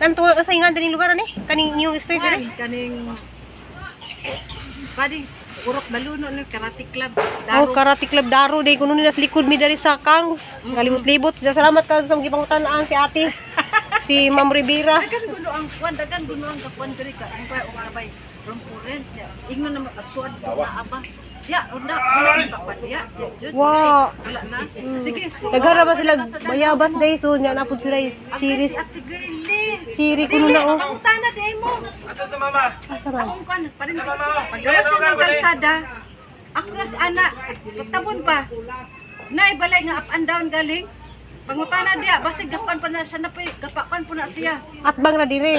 anto sa ingan dining lugar ani? Kaning new street ani? Kaning padi Urok Baluno ni Karate Club. Daro. Oh, Karate Club Daro day kuno nila sa likod mi diri sa Kangs. Kalibot-libot. Salamat ka sa gipangutan-an si ate. Si Ma'am Rivera. Dagan guno ang kuan, dagan guno ang kakuan diri ka. Ang kaya umabay from current. Ingnon na magatuan na aba. Ya, unda kapan ya. Wow. Wala na. Sige. Dagara ba sila bayabas guys so nya napud sila chiris. Ate Girlie. Chiri kuno na oh. Pangutana di mo. Ato to mama. Asa man? Akong kan parin paggawas ng kalsada. Akros anak pagtabon pa. Nay balay nga up and down galing. Pangutana dia basig gapan pa na siya napoy gapakan po na siya. Atbang na dire.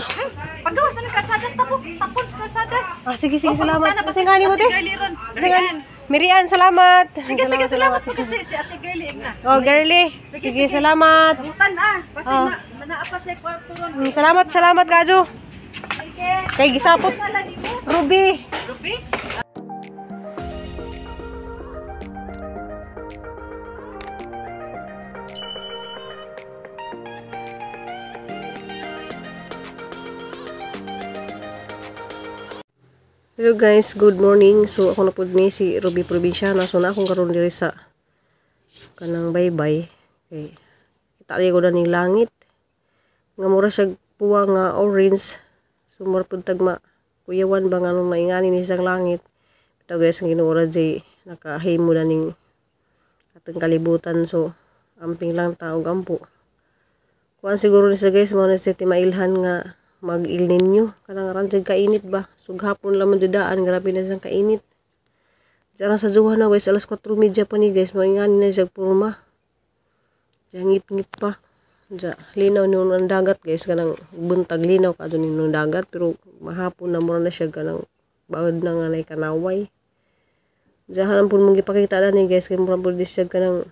Paggawas ng kalsada tapon sa kalsada. Ah, sige salamat. Kasi ngani mo te? Mirian. Mirian, salamat. Sige salamat po kasi si Ate Girlie na. Oh, girlie. Sige, salamat. Pangutan kasi manaapa siya kwarto ron. Salamat Gajo. Sige. Kay gisapot Ruby. Ruby? Hello guys, good morning. So ako na pud ni si Ruby Provinciana. So na akong karon diri sa kanang baybay. Kay kita ko na ning langit. Nga mura siya puwa nga orange. So mura pud tagma kuyawan ba nga nung maingani ni isang langit. Ito guys, ang ginuura jay nakahimo na ning atong kalibutan. So amping lang tao gampo. Kuan siguro ni sa guys mo na si mailhan nga mag-Il Niño. Kanang ransig kainit ba? Sughapon lamang judaan. Grabe na siyang kainit. Diyan sa Zuha na guys. Alas 4:30 pa ni guys. Maingani na siya purma. Diyan ngit-ngit pa. Diyan linaw nung ang dagat guys. Kanang buntag linaw ka doon nung dagat. Pero mahapon na mura na siya. Kanang bawad na nga na ikanaway. Diyan halang po mong ipakita na ni guys. Kaya mura po di siya kanang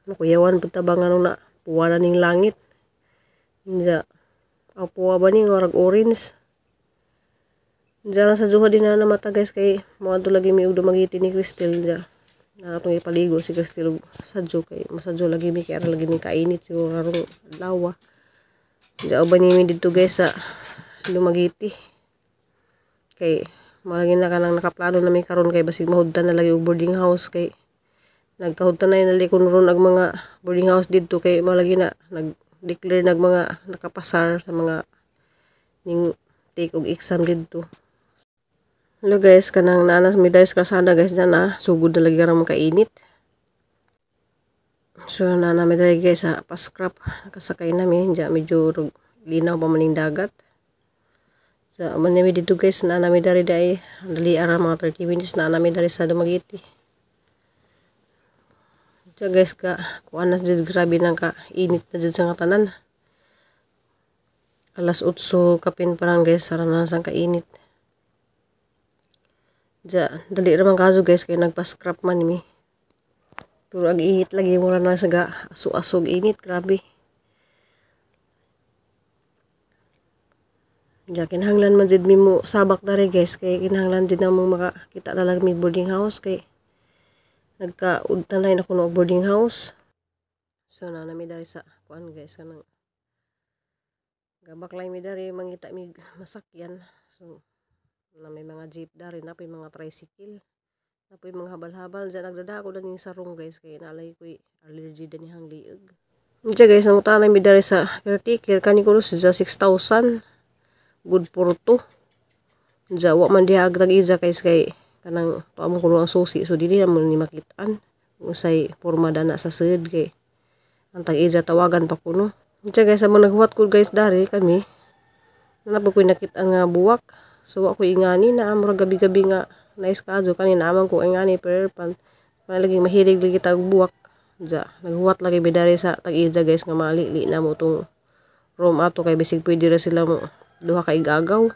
makuyawan po tabang ano na puwa na ning langit. Diyan apo ba ni ngorag orange. Diyan sa Zuha din na mata guys kay mga to lagi mi ug dumagiti ni Cristel diyan. Na atong ipaligo si Cristel sa Zuha kay masadyo lagi mi kay ara lagi ni kainit siguro karong adlaw. Diyan ba ni mi dito guys sa dumagiti. Kay malagi na kanang nakaplano na mi karon kay basig mahudtan na lagi og boarding house kay nagkahudtan na nalikon ron ag mga boarding house dito kay malagi na declare nag mga nakapasar sa mga ning take og exam dito. Hello guys, kanang nanas mi guys kasada guys na sugod na lagi ra mo kainit. So nana mi guys sa paskrap nakasakay na mi diya medyo linaw pa maning dagat. Sa man mi dito guys nana mi dari dai dali ara mga 30 minutes na mi dari sa Dumaguete. So guys ka kuan na jud grabe nang ka init na jud sa tanan. Alas 8 kapin parang guys sarana sang kainit. Ja dali ra man kaso guys kay nagpa-scrap man mi. Pero ag init lagi mo na sa aso-asog init grabe. Ja kinahanglan man jud mi mo sabak dare guys kay kinahanglan jud na mo makakita talaga mi boarding house kay nagka-udtanay na ko ng boarding house. So na mi dari sa kuan guys kanang gabaklay mi dari mangita mi masakyan. So na may mga jeep dari na may mga tricycle. Na may mga habal-habal diyan nagdadako na ning sarong guys kay nalay ko allergy din hang liig. Diyan guys ang utanay mi dari sa caretaker kani ko sa 6,000 good for 2. Diyan wa man diha agdag iza guys kay kanang paamo kuno ang susi so dili na mo ni makitaan usay porma dana sa sud kay ang tag-ija tawagan pa kuno. Diyan guys amo naghuwat ko guys dari kami nanapod ko nakita nga buwak so ako ingani na amra gabi-gabi nga nice kadto kanina amang ko ingani pero pan lagi mahilig lagi tag buwak. Diyan naghuwat lagi bidari sa tag-ija guys nga malili na mo tong room ato kay bisig pwede ra sila mo duha ka igagaw.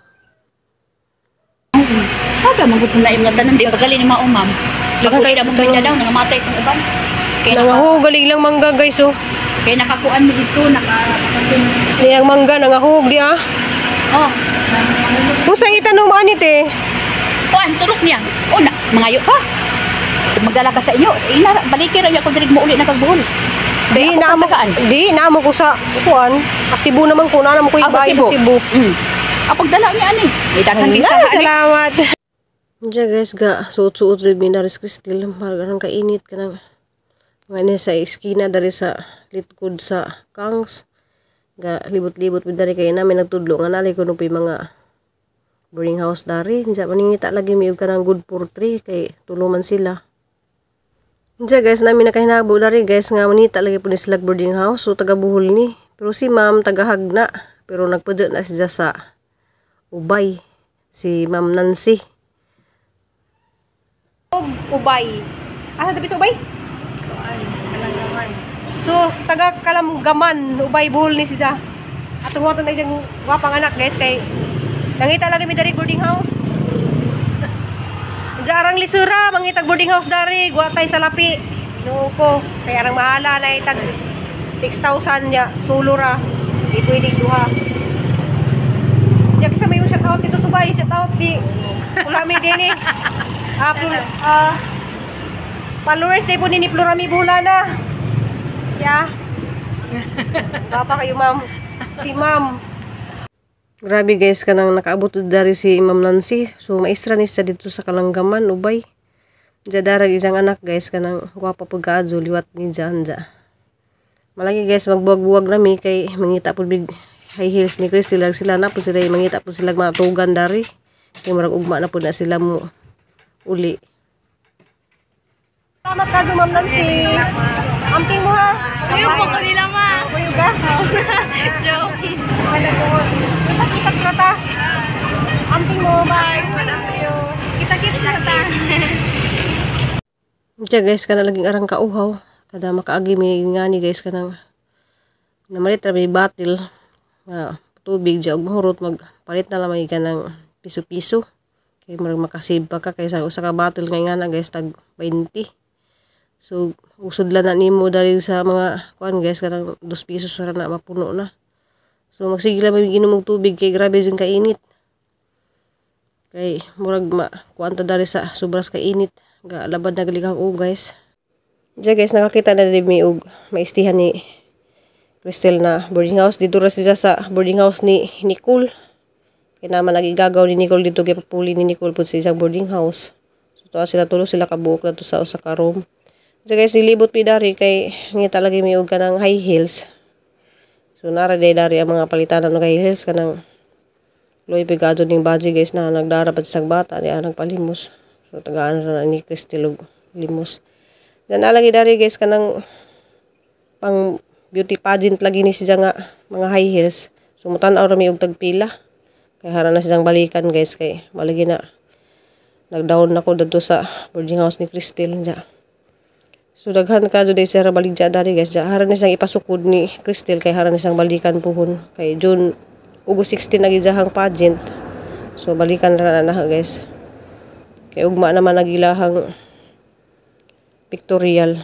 Kada magpupula yung mga tanan, di pagaling ni maumam. Magpupula mo kayo daw, nangamatay itong uban. Galing lang mangga guys oh. Kaya nakakuan mo dito, Niyang mangga, nangahug di ah. Oh. Kung sa itanong anit eh. Kuan, turok niya. O na, mangayo pa. Magdala ka sa inyo. Ina, balikin rin ako diri mo uli na kagbuhol. Di na mo ko sa kuan. Cebu naman ko na mo ko ibay sa Cebu. Apagdala niya ani. Idakan din sa ani. Salamat. Diya guys ga suot-suot sa binaris Cristel marang kainit kanang ngani sa iskina dari sa litkod sa Kangs. Ga libot-libot bid dari kay namin nagtudlo nga nalay kuno pi mga boarding house dari. Diya maningita lagi mi og kanang good for 3 kay tuluman sila. Diya guys namin nakahinabo dari guys nga manita lagi po ni sila boarding house so taga Bohol ni. Pero si ma'am taga Hagna pero nagpudyo na siya sa Ubay si Ma'am Nancy. Ubay. Asa dapat sa Ubay? So, taga Kalamgaman, Ubay, Bohol ni siya. Atong wato na diyang wapang anak guys kay nangita lagi mi dari boarding house. Jarang lisura, mangitag boarding house dari, guwatay sa lapi. No ko, kaya arang mahala na itag 6,000 niya, solo ra. Di pwedeng duha. Diya kasi may shout out dito Subay, shout out di Ulami din eh. Followers day po ni Plurami Bulana. Yeah. Papa kayo ma'am. Si ma'am. Grabe guys kanang nakaabot dari si Ma'am Nancy. So maestra ni siya dito sa Kalanggaman, Ubay. Diya darag isang anak guys kanang gwapa pud kaadyo liwat ni Janja. Malagi guys magbuwag-buwag nami kay mangita pud big high heels ni Chris sila na pud sila mangita pud sila matugan dari. Kay murag ugma na pud na sila mo uli. Salamat ka Ma'am Nancy. Amping mo ha. Kuya po ko nila ma. Kuya ka. Joke. Kita ta. Amping mo bye. Kita-kita sa ta. Diya guys kana laging arang kauhaw. Kada makaagi mi ngani guys kanang namalit ra mi batil nga tubig diya og mahurot magpalit na lamay kanang piso-piso. Kay murag makasave pa ka kaysa usa ka bottle nga ingana guys tag 20. So usod lang na nimo dali sa mga kuan guys kanang 2 pesos ra na mapuno na. So magsigla may inom og tubig kay grabe jud ka init. Kay murag kuan ta dali sa sobras ka init. Ga labad na galigang guys. Diya guys nakakita na din mi og maistihan ni Cristel na boarding house dito ra siya sa boarding house ni Nicole. Kaya naman nagigagaw ni Nicole dito kaya papuli ni Nicole po sa isang boarding house. So to sila tulo sila kabuok na to sa usa ka room. So guys nilibot pi dari kay ngita lagi mi og kanang high heels. So nara day dari ang mga palitanan ng high heels kanang loy pigado ning baji guys na nagdara pa sa bata di nagpalimos. So tagaan ra ni Cristel og limos. Dan lagi dari guys kanang pang beauty pageant lagi ni siya nga mga high heels. So mutan-aw ra mi og tagpila. Kaya hara na silang balikan guys kay malagi na nagdown na ko dito sa boarding house ni Cristel dya. So daghan ka dito siya baligya dari guys dya. Hara na siyang ipasukod ni Cristel kay hara na siyang balikan puhon. Kay June August 16 nagijahang pageant. So balikan ra na guys. Kay ugma naman nagilahang pictorial.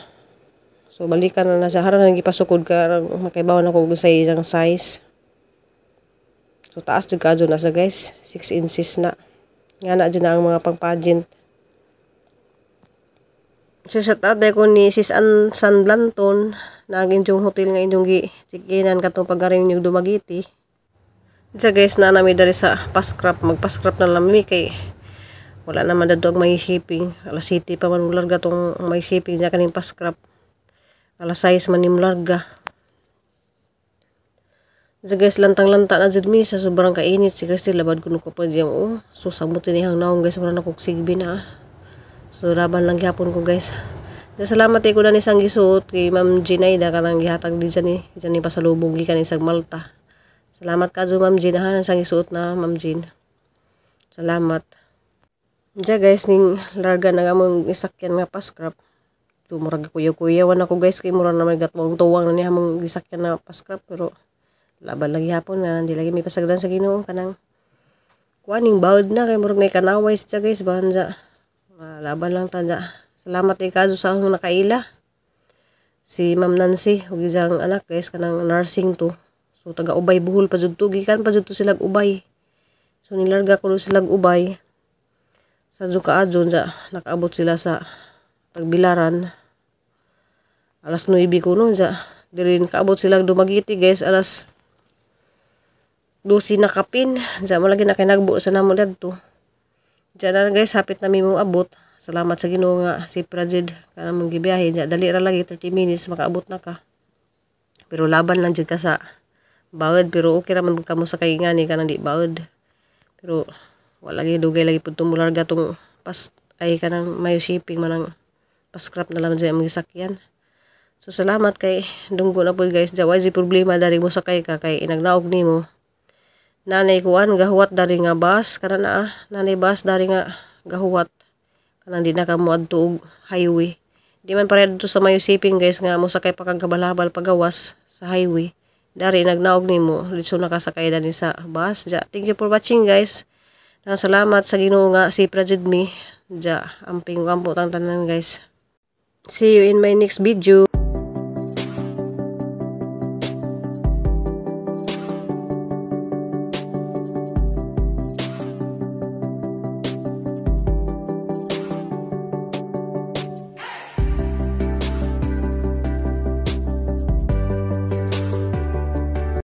So balikan na siya. Hara na ipasukod ka makaibaw na ko sa isang size. So taas jud kadyo na sa guys, 6 inches na. Nga na dyan na ang mga pang-pageant. So sa tatay ko ni Sis San Blanton, naging yung hotel nga inyong gi-checkinan katong pagarin yung Dumagiti. Diya guys na namin dari sa pascrap, mag-pascrap na lang mi kay wala naman dadog may shipping. Alas 7 pa man mularga tong may shipping niya kaning pascrap. Alas 6 man ni mularga. So guys, lantang-lanta na dyan mi sa sobrang kainit. Si Cristel, labad ko pa dyan. So, samutin niyang naong guys. Wala na kong sigbi na. So, laban lang gihapon ko guys. Salamat ko na ni isang gisuot kay Ma'am Ginaida ka nang gihatag di dyan eh. Dyan ni pasalubong gikan isang Malta. Salamat ka dyan Ma'am Gina ha. Isang gisuot na Ma'am Gin. Salamat. Diyan guys, ning larga na gamang isakyan nga pascrap. So, murag kuya-kuyawan ako guys. Kay murag na may gatwang tuwang na niya hamang isakyan na pascrap. Pero, laban lagi hapon na hindi lagi may pasagdan sa Ginoo kanang kuaning bawd na kay murag nay kanaway siya guys bahan sa laban lang tanda. Salamat kay kaso sa akong nakaila si Ma'am Nancy ug isang anak guys kanang nursing to. So taga Ubay Bohol pa jud to gikan pa jud to sila Ubay. So nilarga ko sila Ubay sa Jukaadjon sa nakaabot sila sa Tagbilaran. alas 9 kuno ja. Diri kaabot sila dumagiti guys alas 12 na kapin. Ja mo lagi na kay nagbo sa namo dadto. Ja na guys hapit na mi mo abot. Salamat sa Ginoo nga si Prajid kana mong gibiyahe ja dali ra lagi 30 minutes makaabot na ka. Pero laban lang jud ka sa bawod pero okay ra man kamo sa kay ngani kana di bawod. Pero wala lagi dugay lagi pud tumularga tong pas ay kanang mayo shipping manang pa-scrap na lang dyan ang sakyan. So salamat kay dunggo na po guys. Jawa di problema dari mo sakay ka kay inagnaog nimo. Nanay kuan gahuwat dari nga bus kana na nanay bus dari nga gahuwat kanang di na ka mo adto og highway. Di man pareha dito sa mayo shipping guys nga mo sakay pa kang kabalabal pagawas sa highway. Dari nagnaog nimo dito na kasakay dani sa bus. Ja, thank you for watching guys. Salamat sa Ginoo nga si Prajid mi. Ja, amping kampo tang tanan guys. See you in my next video.